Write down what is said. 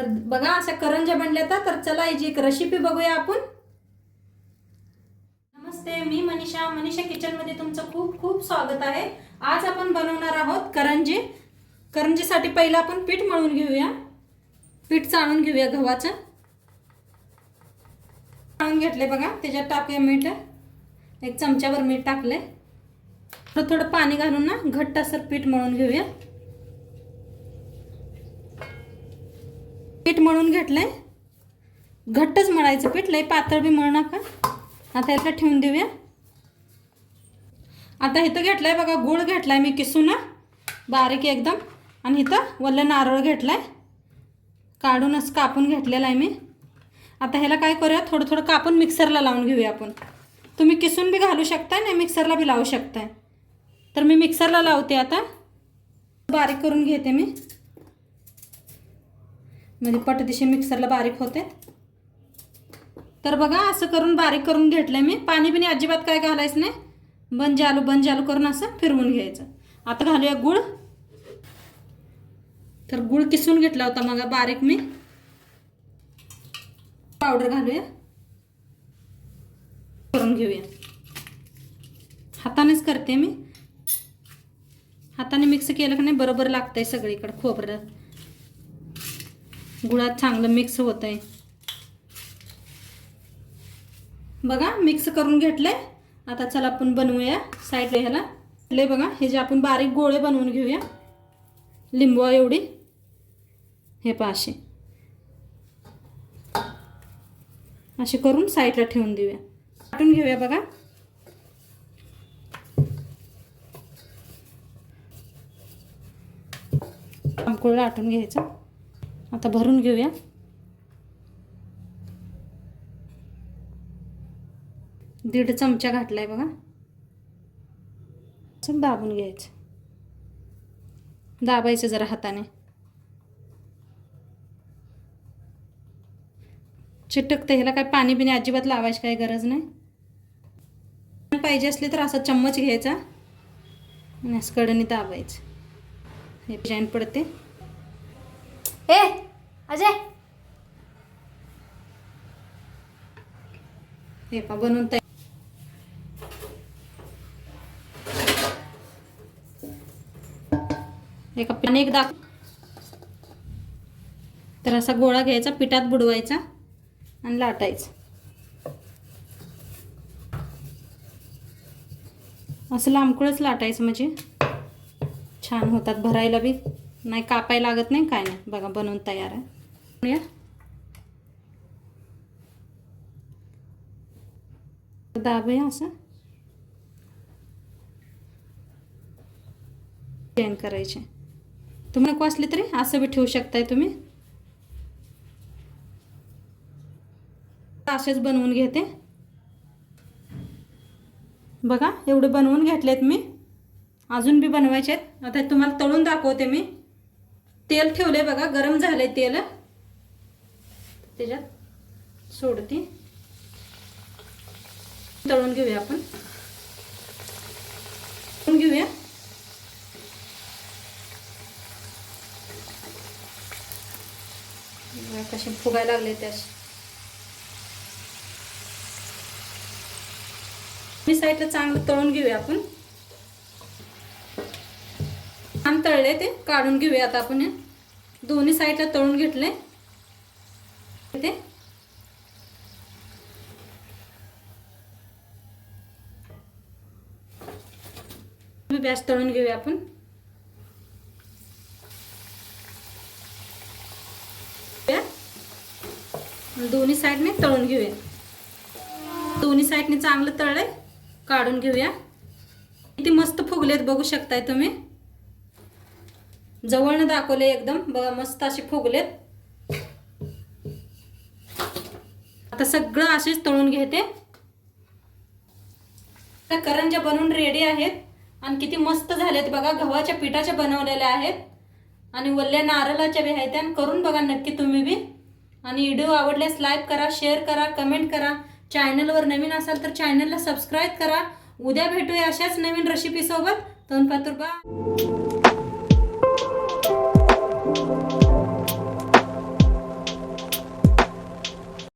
तर बघा अशा करंज्या बनल्या तर चला याची एक रेसिपी बघूया आपण। नमस्ते, मी मनीषा किचनमध्ये तुमचं खूप खूप स्वागत आहे। आज आपण बनवणार आहोत करंजी। करंजीसाठी पहिला आपण पीठ मळून घेऊया। पीठ चाळून घेऊया गव्हाचं। चाळून घेतले बघा, त्याच्यात टाकूया मीठ। एक चमचाभर मीठ टाकले। थोडं थोडं पाणी घालून ना घट्ट असं पीठ मळून घेऊया। पीठ मळून घेतलंय, घट्टच मळायचं पीठ, लय पातळ बी मळू नका। आता याला ठेवून देऊया। आता इथं घेतलाय बघा गूळ घेतलाय मी किसून बारीक एकदम, आणि इथं वल्ल नारळ घेतलाय काढूनच कापून घेतलेला आहे मी। आता ह्याला काय करूया, थोडं थोडं कापून मिक्सरला लावून घेऊया आपण। तुम्ही किसून बी घालू शकताय, नाही मिक्सरला बी लावू शकताय। तर मी मिक्सरला लावते। आता बारीक करून घेते मी, म्हणजे पटदिशी मिक्सरला बारीक होते। तर बघा असं करून बारीक करून घेतलंय मी। पाणी बिनी अजिबात काय घालायचं नाही, बंद जालू करून असं फिरवून घ्यायचं। आता घालूया गूळ। तर गूळ किसून घेतला होता मग बारीक मी। पावडर घालूया, करून घेऊया। हातानेच करते मी, हाताने मिक्स केलं की नाही बरोबर लागतंय सगळीकडे। खोबरं गुळात चांगलं मिक्स होतंय बघा। मिक्स करून घेतले। आता चला आपण बनवूया साईडला। ह्याला ले बघा, हे जे आपण बारीक गोळे बनवून घेऊया, लिंबू एवढी। हे पाशे असे करून साईडला ठेवून देऊया। काटून घेऊया बघा। आंबकोळ लाटून घ्यायचं। आता भरून घेऊया। दीड चमचा घातलाय बघा। दाबून घ्यायचं, दाबायचं जरा हाताने। चिटकते, ह्याला काय पाणी बिनी अजिबात लावायची काही गरज नाही। पाहिजे असली तर असा चम्मच घ्यायचा आणि असं कडनी दाबायचं। हे जॉईंट पडते। ए अजय, हे पा बनवून तयार। एका पाणी एकदा तर असा गोळा घ्यायचा, पिठात बुडवायचा आणि लाटायचं। असं लांबकुळच लाटायचं, म्हणजे छान होतात। भरायला बी नाही, कापायला लागत नाही, काय नाही। बघा बनवून तयार आहे। दाबूया असं, जॉईन करायचे। तुम्ही नको असले तरी असं बी ठेवू शकताय तुम्ही। असेच बनवून घेते बघा। एवढे बनवून घेतलेत मी, अजून बी बनवायचे आहेत। आता तुम्हाला तळून दाखवते मी। तेल ठेवले बघा, गरम झाले तेल, त्याच्यात सोडते। तळून घेऊया आपण, तळून घेऊया। कसे फुगायला लागले त्याशी। मी साईडला चांगलं तळून घेऊया आपण। छान तळले ते, काढून घेऊया आता आपण। दोन्ही साईडला तळून घेतले ते। गॅस तळून घेऊया आपण। दोन्ही साईडने तळून घेऊया। दोन्ही साईडने चांगलं तळलंय, काढून घेऊया। किती मस्त फुगलेत बघू शकताय तुम्ही। जवळनं दाखवले एकदम बघा, मस्त असे फुगलेत। आता सगळं असेच तळून घेते। त्या करंज्या बनवून रेडी आहेत आणि किती मस्त झालेत बघा। गव्हाच्या पिठाच्या बनवलेल्या आहेत आणि वल्ल्या नारळाच्या बी आहेत। करून बघा नक्की तुम्ही बी। आणि व्हिडिओ आवडल्यास लाईक करा, शेअर करा, कमेंट करा। चॅनलवर नवीन असाल तर चॅनलला सबस्क्राईब करा। उद्या भेटूया अशाच नवीन रेसिपी सोबत। तोंडपातूर बा।